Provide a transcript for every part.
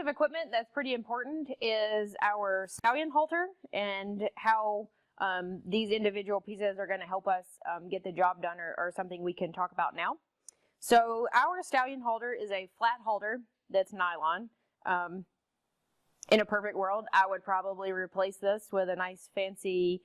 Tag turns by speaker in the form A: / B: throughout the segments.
A: of equipment that's pretty important is our stallion halter and how these individual pieces are going to help us get the job done, or something we can talk about now. So our stallion halter is a flat halter that's nylon. In a perfect world, I would probably replace this with a nice fancy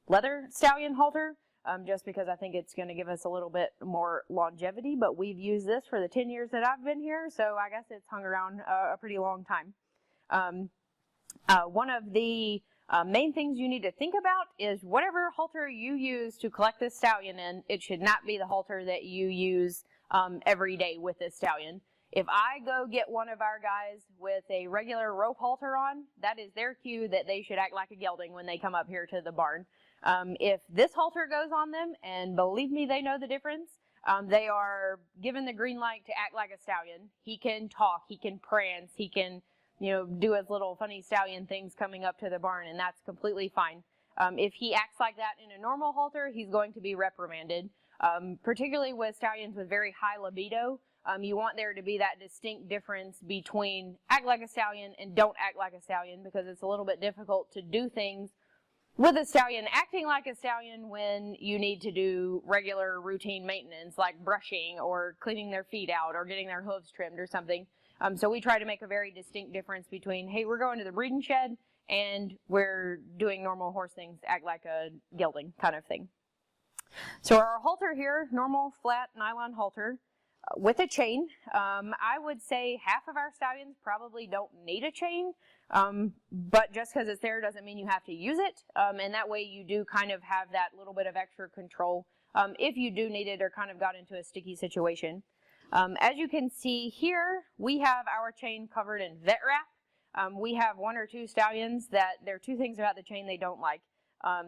A: leather stallion halter, just because I think it's going to give us a little bit more longevity, but we've used this for the 10 years that I've been here, so I guess it's hung around a pretty long time. One of the main things you need to think about is whatever halter you use to collect this stallion in, it should not be the halter that you use every day with this stallion. If I go get one of our guys with a regular rope halter on, that is their cue that they should act like a gelding when they come up here to the barn. If this halter goes on them, and believe me, they know the difference, they are given the green light to act like a stallion. He can talk, he can prance, he can, do his little funny stallion things coming up to the barn, and that's completely fine. If he acts like that in a normal halter, he's going to be reprimanded. Particularly with stallions with very high libido, you want there to be that distinct difference between act like a stallion and don't act like a stallion, because it's a little bit difficult to do things with a stallion acting like a stallion when you need to do regular routine maintenance like brushing or cleaning their feet out or getting their hooves trimmed or something. So we try to make a very distinct difference between, hey, we're going to the breeding shed and we're doing normal horse things, act like a gelding kind of thing. So our halter here, normal flat nylon halter with a chain. I would say half of our stallions probably don't need a chain, but just because it's there doesn't mean you have to use it, and that way you do kind of have that little bit of extra control if you do need it or kind of got into a sticky situation. As you can see here, we have our chain covered in vet wrap. We have one or two stallions that there are two things about the chain they don't like.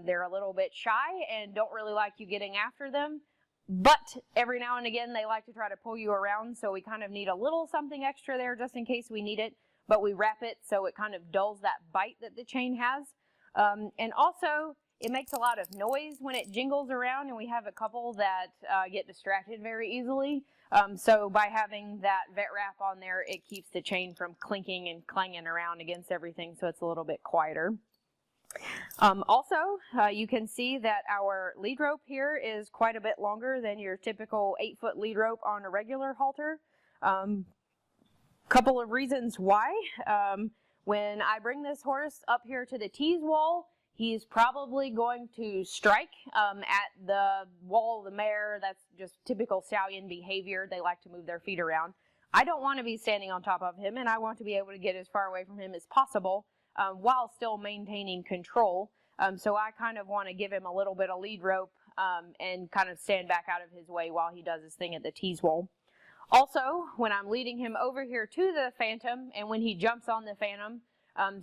A: They're a little bit shy and don't really like you getting after them, but every now and again they like to try to pull you around, so we kind of need a little something extra there just in case we need it, but we wrap it so it kind of dulls that bite that the chain has. And also it makes a lot of noise when it jingles around, and we have a couple that get distracted very easily. So by having that vet wrap on there, it keeps the chain from clinking and clanging around against everything, so it's a little bit quieter. Also, you can see that our lead rope here is quite a bit longer than your typical 8-foot lead rope on a regular halter. Couple of reasons why. When I bring this horse up here to the tease wall, he's probably going to strike at the wall of the mare. That's just typical stallion behavior. They like to move their feet around. I don't want to be standing on top of him, and I want to be able to get as far away from him as possible while still maintaining control. So I kind of want to give him a little bit of lead rope and kind of stand back out of his way while he does his thing at the tease wall. Also, when I'm leading him over here to the phantom, and when he jumps on the phantom,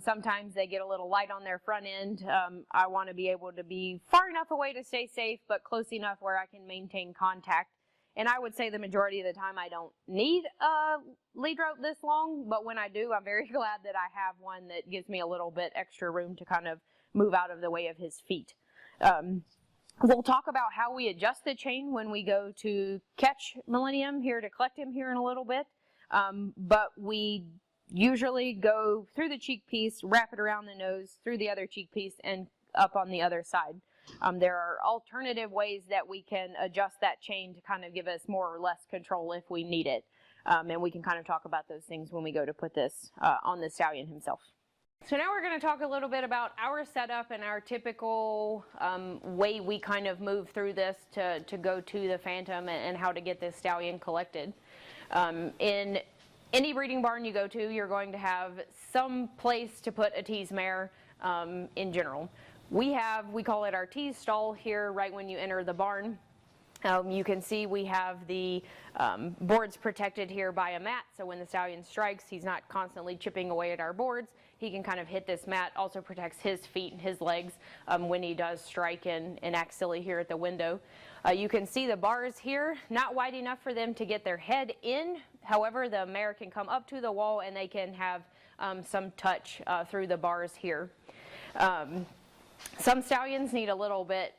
A: sometimes they get a little light on their front end. I want to be able to be far enough away to stay safe, but close enough where I can maintain contact. And I would say the majority of the time I don't need a lead rope this long, but when I do, I'm very glad that I have one that gives me a little bit extra room to kind of move out of the way of his feet. We'll talk about how we adjust the chain when we go to catch Millennium here to collect him here in a little bit, but we usually go through the cheek piece, wrap it around the nose, through the other cheek piece, and up on the other side. There are alternative ways that we can adjust that chain to kind of give us more or less control if we need it. And we can kind of talk about those things when we go to put this on the stallion himself. So now we're going to talk a little bit about our setup and our typical way we kind of move through this to go to the phantom and how to get this stallion collected. In any breeding barn you go to, you're going to have some place to put a tease mare in general. We call it our tease stall here right when you enter the barn. You can see we have the boards protected here by a mat, so when the stallion strikes, he's not constantly chipping away at our boards. He can kind of hit this mat. Also protects his feet and his legs when he does strike and act silly here at the window. You can see the bars here, not wide enough for them to get their head in. However, the mare can come up to the wall and they can have some touch through the bars here. Some stallions need a little bit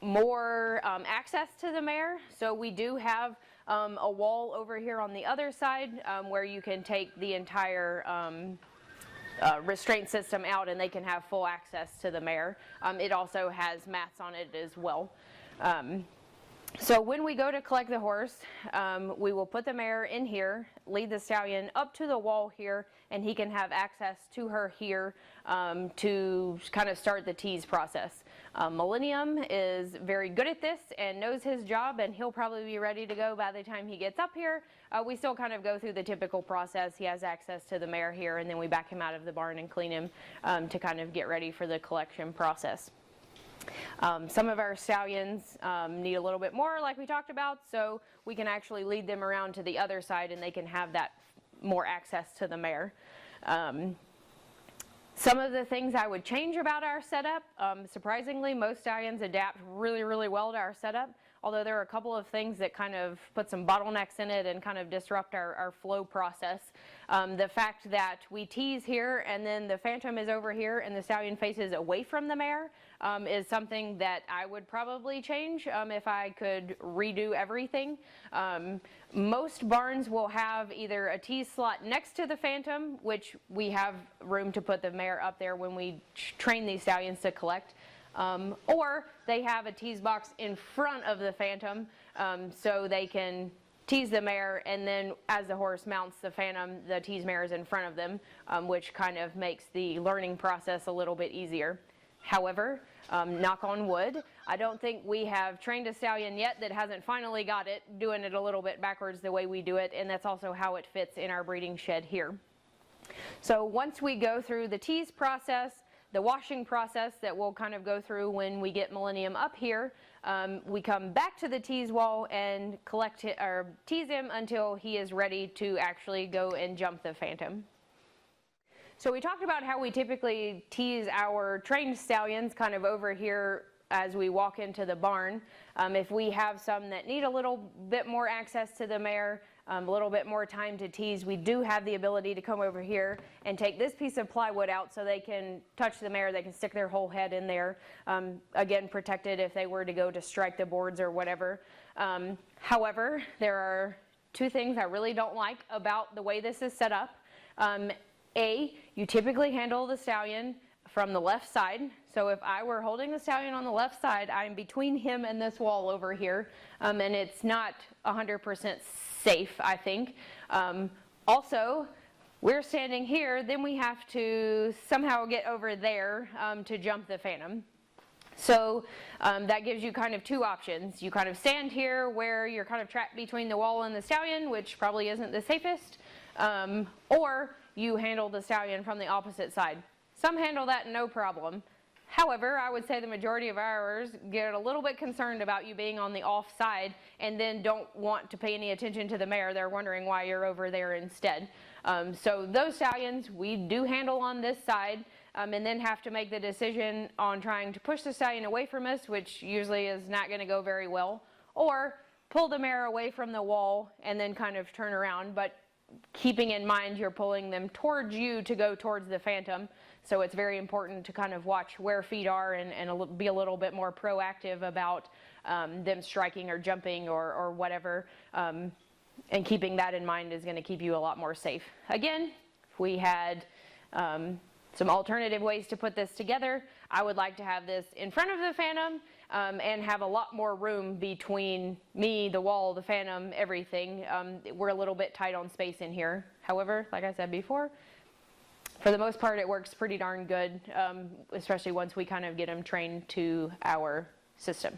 A: more access to the mare, so we do have a wall over here on the other side where you can take the entire restraint system out and they can have full access to the mare. It also has mats on it as well. So when we go to collect the horse, we will put the mare in here, lead the stallion up to the wall here, and he can have access to her here to kind of start the tease process. Millennium is very good at this and knows his job, and he'll probably be ready to go by the time he gets up here. We still kind of go through the typical process. He has access to the mare here, and then we back him out of the barn and clean him to kind of get ready for the collection process. Some of our stallions need a little bit more, like we talked about, so we can actually lead them around to the other side and they can have that more access to the mare. Some of the things I would change about our setup, surprisingly, most stallions adapt really, really well to our setup, although there are a couple of things that kind of put some bottlenecks in it and kind of disrupt our flow process. The fact that we tease here and then the phantom is over here and the stallion faces away from the mare is something that I would probably change if I could redo everything. Most barns will have either a tease slot next to the phantom, which we have room to put the mare up there when we train these stallions to collect, or they have a tease box in front of the phantom so they can tease the mare, and then as the horse mounts the phantom, the tease mare is in front of them, which kind of makes the learning process a little bit easier. However, knock on wood, I don't think we have trained a stallion yet that hasn't finally got it, doing it a little bit backwards the way we do it, and that's also how it fits in our breeding shed here. So once we go through the tease process, the washing process that we'll kind of go through when we get Millennium up here, we come back to the tease wall and collect it, or tease him until he is ready to actually go and jump the phantom. So we talked about how we typically tease our trained stallions kind of over here as we walk into the barn. If we have some that need a little bit more access to the mare, a little bit more time to tease, we do have the ability to come over here and take this piece of plywood out so they can touch the mare, they can stick their whole head in there, again protected if they were to go to strike the boards or whatever. However, there are two things I really don't like about the way this is set up. You typically handle the stallion from the left side. So if I were holding the stallion on the left side, I'm between him and this wall over here, and it's not 100% safe, I think. Also, we're standing here, then we have to somehow get over there to jump the phantom. So that gives you kind of two options. You kind of stand here where you're kind of trapped between the wall and the stallion, which probably isn't the safest, or you handle the stallion from the opposite side. Some handle that no problem. However, I would say the majority of ours get a little bit concerned about you being on the off side and then don't want to pay any attention to the mare. They're wondering why you're over there instead. So those stallions we do handle on this side, and then have to make the decision on trying to push the stallion away from us, which usually is not going to go very well, or pull the mare away from the wall and then kind of turn around, but keeping in mind you're pulling them towards you to go towards the phantom. So it's very important to kind of watch where feet are and be a little bit more proactive about them striking or jumping or whatever. And keeping that in mind is going to keep you a lot more safe. Again, if we had some alternative ways to put this together, I would like to have this in front of the phantom and have a lot more room between me, the wall, the phantom, everything. We're a little bit tight on space in here. However, like I said before, for the most part it works pretty darn good, especially once we kind of get them trained to our system.